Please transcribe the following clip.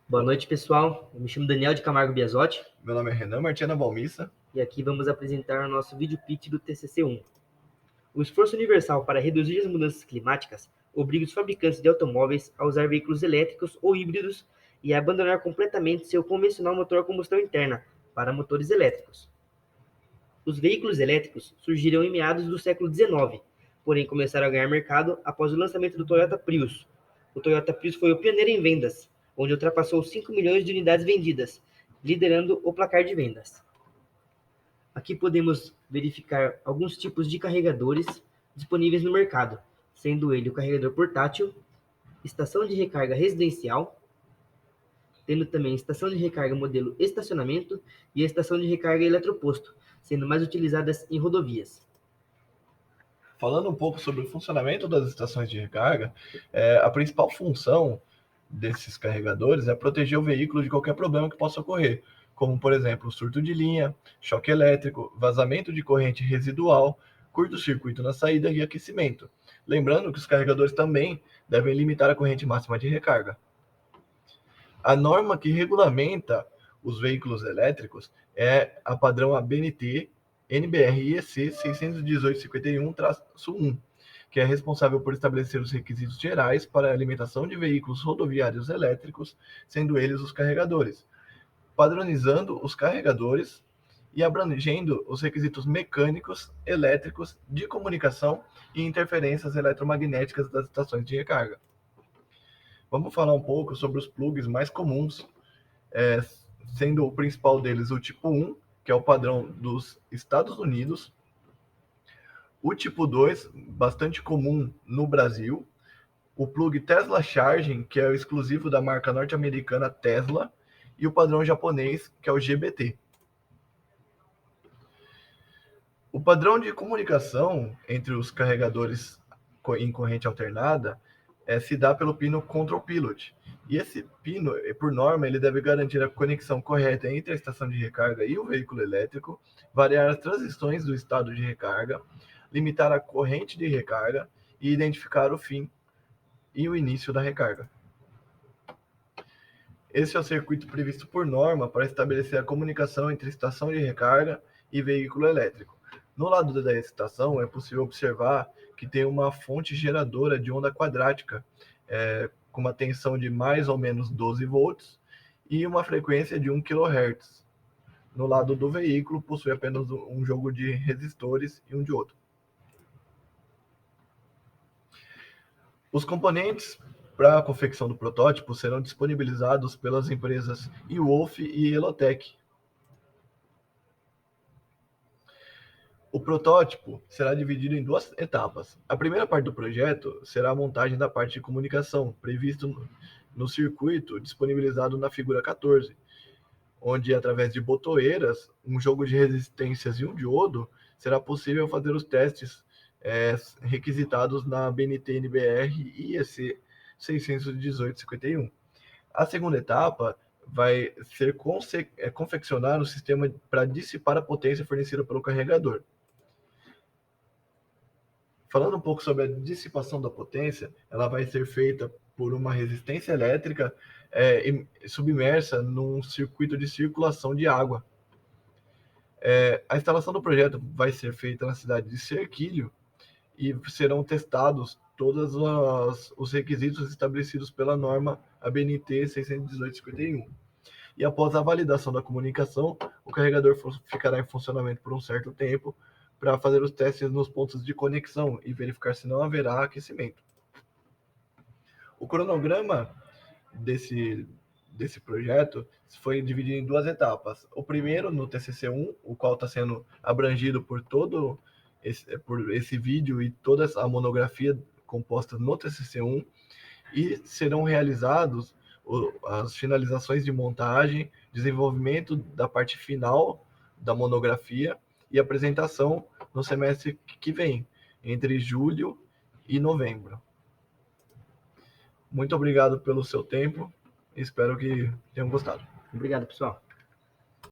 Boa noite, pessoal. Eu me chamo Daniel de Camargo Biasotti Meu nome é Renan Martina Balmissa. e aqui vamos apresentar o nosso vídeo pitch do TCC1. O esforço universal para reduzir as mudanças climáticas obriga os fabricantes de automóveis a usar veículos elétricos ou híbridos e a abandonar completamente seu convencional motor a combustão interna para motores elétricos. Os veículos elétricos surgiram em meados do século XIX, porém começaram a ganhar mercado após o lançamento do Toyota Prius. O Toyota Prius foi o pioneiro em vendas, onde ultrapassou 5 milhões de unidades vendidas, liderando o placar de vendas. Aqui podemos verificar alguns tipos de carregadores disponíveis no mercado, sendo ele o carregador portátil, estação de recarga residencial, tendo também estação de recarga modelo estacionamento e a estação de recarga eletroposto, sendo mais utilizadas em rodovias. Falando um pouco sobre o funcionamento das estações de recarga, a principal função desses carregadores é proteger o veículo de qualquer problema que possa ocorrer, como, por exemplo, surto de linha, choque elétrico, vazamento de corrente residual, curto-circuito na saída e aquecimento. Lembrando que os carregadores também devem limitar a corrente máxima de recarga. A norma que regulamenta os veículos elétricos é a padrão ABNT NBR-IEC 618-51-1, que é responsável por estabelecer os requisitos gerais para a alimentação de veículos rodoviários elétricos, sendo eles os carregadores, padronizando os carregadores e abrangendo os requisitos mecânicos, elétricos, de comunicação e interferências eletromagnéticas das estações de recarga. Vamos falar um pouco sobre os plugs mais comuns, sendo o principal deles o tipo 1, que é o padrão dos Estados Unidos, o tipo 2, bastante comum no Brasil, o plug Tesla Charging, que é o exclusivo da marca norte-americana Tesla, e o padrão japonês, que é o GBT. O padrão de comunicação entre os carregadores em corrente alternada se dá pelo pino Control Pilot. E esse pino, por norma, ele deve garantir a conexão correta entre a estação de recarga e o veículo elétrico, variar as transições do estado de recarga, limitar a corrente de recarga e identificar o fim e o início da recarga. Esse é o circuito previsto por norma para estabelecer a comunicação entre estação de recarga e veículo elétrico. No lado da estação, é possível observar que tem uma fonte geradora de onda quadrática, com uma tensão de mais ou menos 12 volts e uma frequência de 1 kHz. No lado do veículo, possui apenas um jogo de resistores e um diodo. Os componentes para a confecção do protótipo serão disponibilizados pelas empresas eWolf e Elotec. O protótipo será dividido em duas etapas. A primeira parte do projeto será a montagem da parte de comunicação, previsto no circuito disponibilizado na figura 14, onde, através de botoeiras, um jogo de resistências e um diodo, será possível fazer os testes requisitados na BNT-NBR IEC 618-51. A segunda etapa vai ser confeccionar um sistema para dissipar a potência fornecida pelo carregador. Falando um pouco sobre a dissipação da potência, ela vai ser feita por uma resistência elétrica submersa num circuito de circulação de água. A instalação do projeto vai ser feita na cidade de Serquilho e serão testados todos os requisitos estabelecidos pela norma ABNT 618-51. E após a validação da comunicação, o carregador ficará em funcionamento por um certo tempo para fazer os testes nos pontos de conexão e verificar se não haverá aquecimento. O cronograma desse projeto foi dividido em duas etapas. O primeiro, no TCC1, o qual está sendo abrangido por esse vídeo e toda a monografia composta no TCC1, e serão realizados as finalizações de montagem, desenvolvimento da parte final da monografia e apresentação no semestre que vem, entre julho e novembro. Muito obrigado pelo seu tempo, espero que tenham gostado. Obrigado, pessoal.